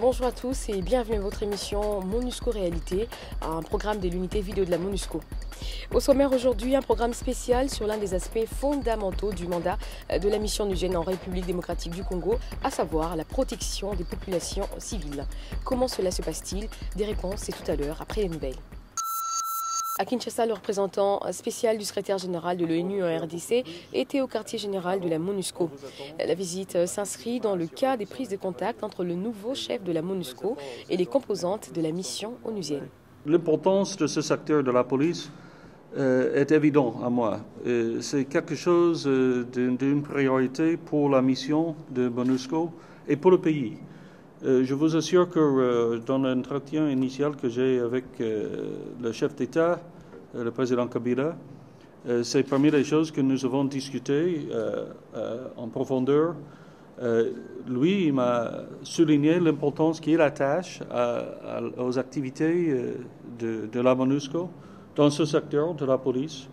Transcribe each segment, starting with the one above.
Bonjour à tous et bienvenue à votre émission MONUSCO Réalité, un programme de l'unité vidéo de la MONUSCO. Au sommaire aujourd'hui, un programme spécial sur l'un des aspects fondamentaux du mandat de la mission onusienne en République démocratique du Congo, à savoir la protection des populations civiles. Comment cela se passe-t-il? Des réponses, c'est tout à l'heure, après les nouvelles. À Kinshasa, le représentant spécial du secrétaire général de l'ONU en RDC était au quartier général de la MONUSCO. La visite s'inscrit dans le cas des prises de contact entre le nouveau chef de la MONUSCO et les composantes de la mission onusienne. L'importance de ce secteur de la police est évidente à moi. C'est quelque chose d'une priorité pour la mission de MONUSCO et pour le pays. Je vous assure que dans l'entretien initial que j'ai avec le chef d'État, le président Kabila, c'est parmi les choses que nous avons discutées en profondeur. Lui, il m'a souligné l'importance qu'il attache aux activités de la MONUSCO dans ce secteur de la police.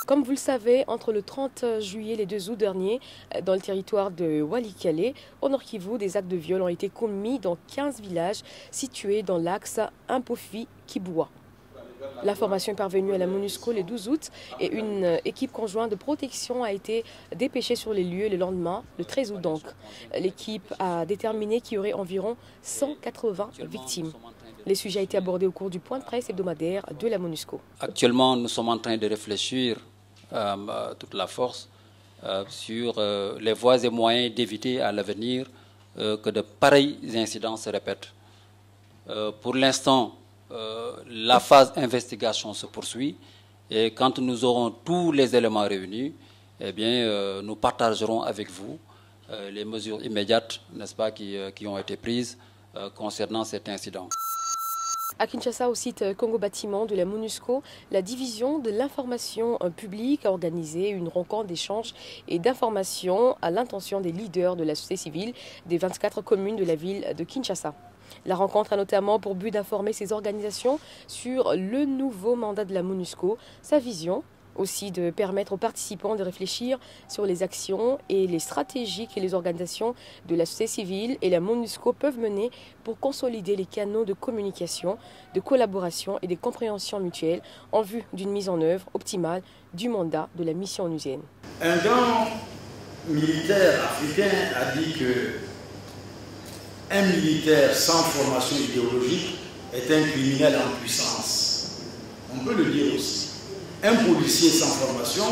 Comme vous le savez, entre le 30 juillet et le 2 août dernier, dans le territoire de Walikale, au Nord Kivu, des actes de viol ont été commis dans 15 villages situés dans l'axe Impofi-Kiboua. L'information est parvenue à la MONUSCO le 12 août et une équipe conjointe de protection a été dépêchée sur les lieux le lendemain, le 13 août donc. L'équipe a déterminé qu'il y aurait environ 180 victimes. Les sujets ont été abordés au cours du point de presse hebdomadaire de la MONUSCO. Actuellement, nous sommes en train de réfléchir toute la force sur les voies et moyens d'éviter à l'avenir que de pareils incidents se répètent. Pour l'instant, la phase d'investigation se poursuit et quand nous aurons tous les éléments réunis, eh bien, nous partagerons avec vous les mesures immédiates, n'est-ce pas, qui ont été prises concernant cet incident. À Kinshasa, au site Congo Bâtiment de la MONUSCO, la division de l'information publique a organisé une rencontre d'échange et d'information à l'intention des leaders de la société civile des 24 communes de la ville de Kinshasa. La rencontre a notamment pour but d'informer ces organisations sur le nouveau mandat de la MONUSCO, sa vision, aussi de permettre aux participants de réfléchir sur les actions et les stratégies que les organisations de la société civile et la MONUSCO peuvent mener pour consolider les canaux de communication, de collaboration et de compréhension mutuelle en vue d'une mise en œuvre optimale du mandat de la mission onusienne. Un grand militaire africain a dit que un militaire sans formation idéologique est un criminel en puissance. On peut le dire aussi. Un policier sans formation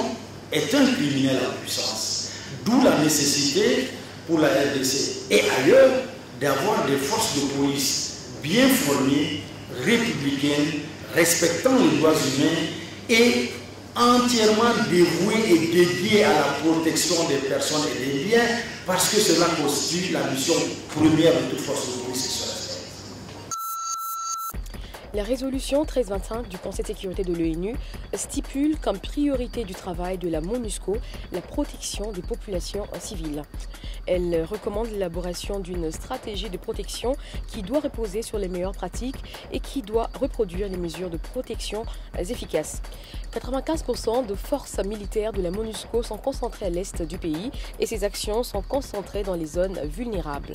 est un criminel en puissance. D'où la nécessité pour la RDC et ailleurs d'avoir des forces de police bien formées, républicaines, respectant les droits humains et entièrement dévouées et dédiées à la protection des personnes et des biens parce que cela constitue la mission première de toute force de police. La résolution 1325 du Conseil de sécurité de l'ONU stipule comme priorité du travail de la MONUSCO la protection des populations civiles. Elle recommande l'élaboration d'une stratégie de protection qui doit reposer sur les meilleures pratiques et qui doit reproduire les mesures de protection efficaces. 95% de forces militaires de la MONUSCO sont concentrées à l'est du pays et ces actions sont concentrées dans les zones vulnérables.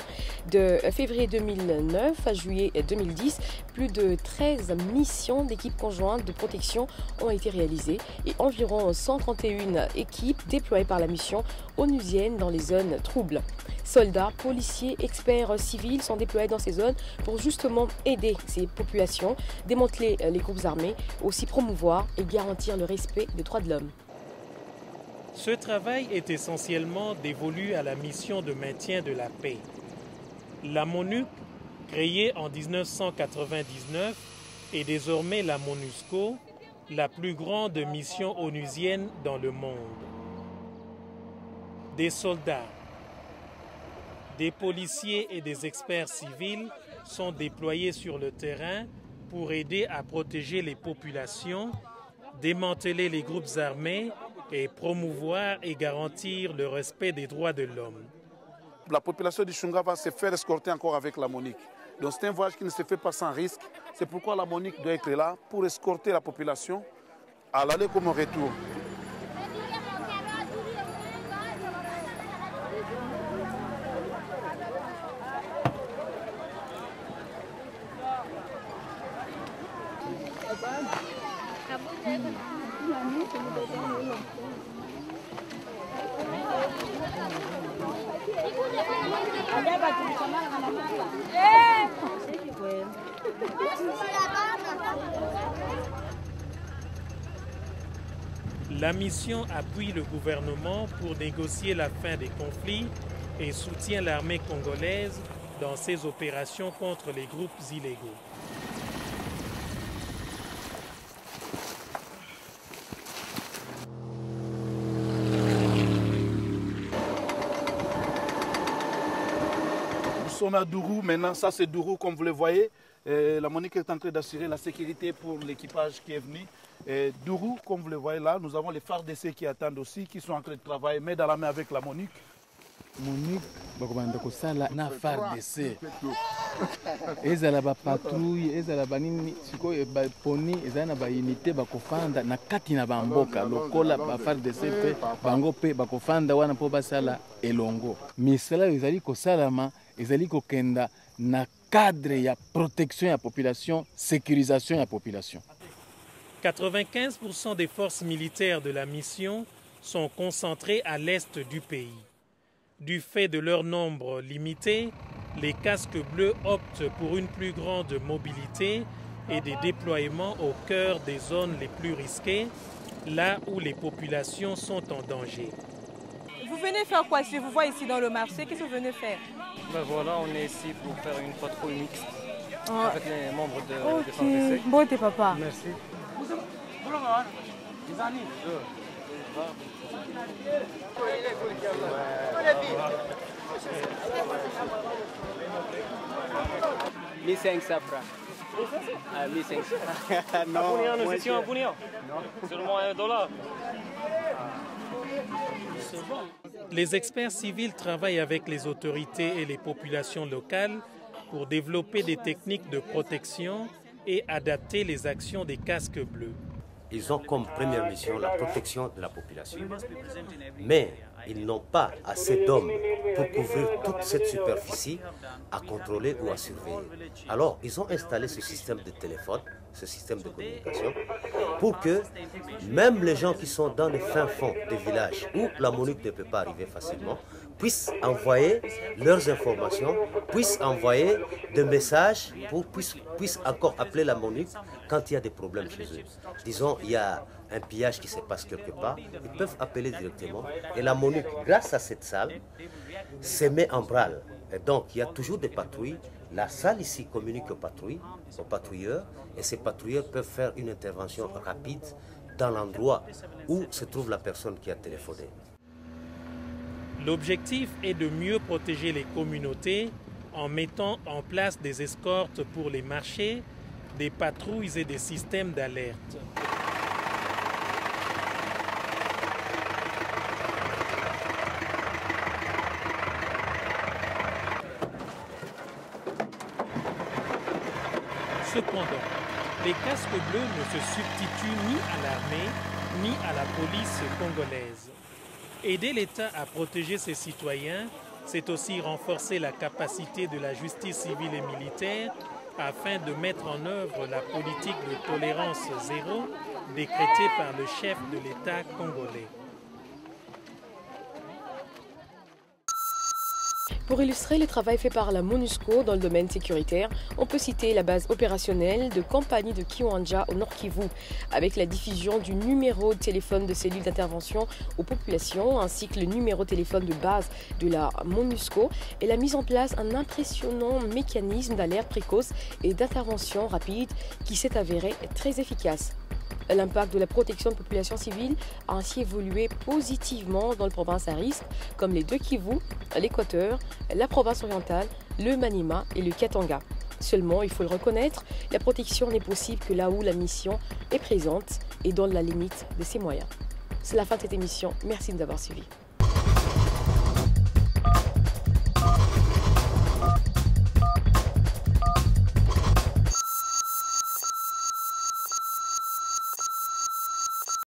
De février 2009 à juillet 2010, plus de 13 missions d'équipes conjointes de protection ont été réalisées et environ 131 équipes déployées par la mission onusienne dans les zones troubles. Soldats, policiers, experts civils sont déployés dans ces zones pour justement aider ces populations, démanteler les groupes armés, aussi promouvoir et garantir le respect des droits de l'homme. Ce travail est essentiellement dévolu à la mission de maintien de la paix. La MONUC, créée en 1999, est désormais la MONUSCO, la plus grande mission onusienne dans le monde. Des soldats, des policiers et des experts civils sont déployés sur le terrain pour aider à protéger les populations, démanteler les groupes armés et promouvoir et garantir le respect des droits de l'homme. La population du Shunga va se faire escorter encore avec la MONUC. Donc c'est un voyage qui ne se fait pas sans risque. C'est pourquoi la MONUC doit être là pour escorter la population à l'aller comme au retour. La mission appuie le gouvernement pour négocier la fin des conflits et soutient l'armée congolaise dans ses opérations contre les groupes illégaux. Nous sommes à Dourou, maintenant ça c'est Dourou comme vous le voyez. La MONUC est en train d'assurer la sécurité pour l'équipage qui est venu. Dourou, comme vous le voyez là, nous avons les phares d'essai qui attendent aussi, qui sont en train de travailler, main dans la main avec la MONUC. MONUC, bakobanda kosala na FARDC. Ezala ba patrouille, ezala banini sikoyo ba poni, ezala na ba unité bakofanda na kati na bamboka lokola ba FARDC pe bango pe bakofanda wana po basala elongo. Misala ezali kosalama, ezali kokenda na cadre ya protection ya population, sécurisation ya population. 95% des forces militaires de la mission sont concentrées à l'est du pays. Du fait de leur nombre limité, les casques bleus optent pour une plus grande mobilité et des déploiements au cœur des zones les plus risquées, là où les populations sont en danger. Vous venez faire quoi? Je vous vois ici dans le marché, qu'est-ce que vous venez faire? Ben voilà, on est ici pour faire une patrouille mixte avec les membres de FARDC. Bon, t'es papa. Merci. Les experts civils travaillent avec les autorités et les populations locales pour développer des techniques de protection et adapter les actions des casques bleus. Ils ont comme première mission la protection de la population. Mais ils n'ont pas assez d'hommes pour couvrir toute cette superficie à contrôler ou à surveiller. Alors, ils ont installé ce système de téléphone, ce système de communication, pour que même les gens qui sont dans les fins fonds des villages où la MONUC ne peut pas arriver facilement, puissent envoyer leurs informations, puissent envoyer des messages, puissent encore appeler la MONUC quand il y a des problèmes chez eux. Disons, il y a un pillage qui se passe quelque part, ils peuvent appeler directement. Et la MONUC, grâce à cette salle, se met en branle. Et donc, il y a toujours des patrouilles. La salle ici communique aux patrouilleurs, et ces patrouilleurs peuvent faire une intervention rapide dans l'endroit où se trouve la personne qui a téléphoné. L'objectif est de mieux protéger les communautés en mettant en place des escortes pour les marchés, des patrouilles et des systèmes d'alerte. Cependant, les casques bleus ne se substituent ni à l'armée ni à la police congolaise. Aider l'État à protéger ses citoyens, c'est aussi renforcer la capacité de la justice civile et militaire afin de mettre en œuvre la politique de tolérance zéro décrétée par le chef de l'État congolais. Pour illustrer le travail fait par la MONUSCO dans le domaine sécuritaire, on peut citer la base opérationnelle de Compagnie de Kiwanja au Nord Kivu, avec la diffusion du numéro de téléphone de cellule d'intervention aux populations, ainsi que le numéro de téléphone de base de la MONUSCO, et la mise en place d'un impressionnant mécanisme d'alerte précoce et d'intervention rapide qui s'est avéré très efficace. L'impact de la protection de populations civiles a ainsi évolué positivement dans les provinces à risque, comme les deux Kivu, l'Équateur, la province orientale, le Maniema et le Katanga. Seulement, il faut le reconnaître, la protection n'est possible que là où la mission est présente et dans la limite de ses moyens. C'est la fin de cette émission. Merci de nous avoir suivis.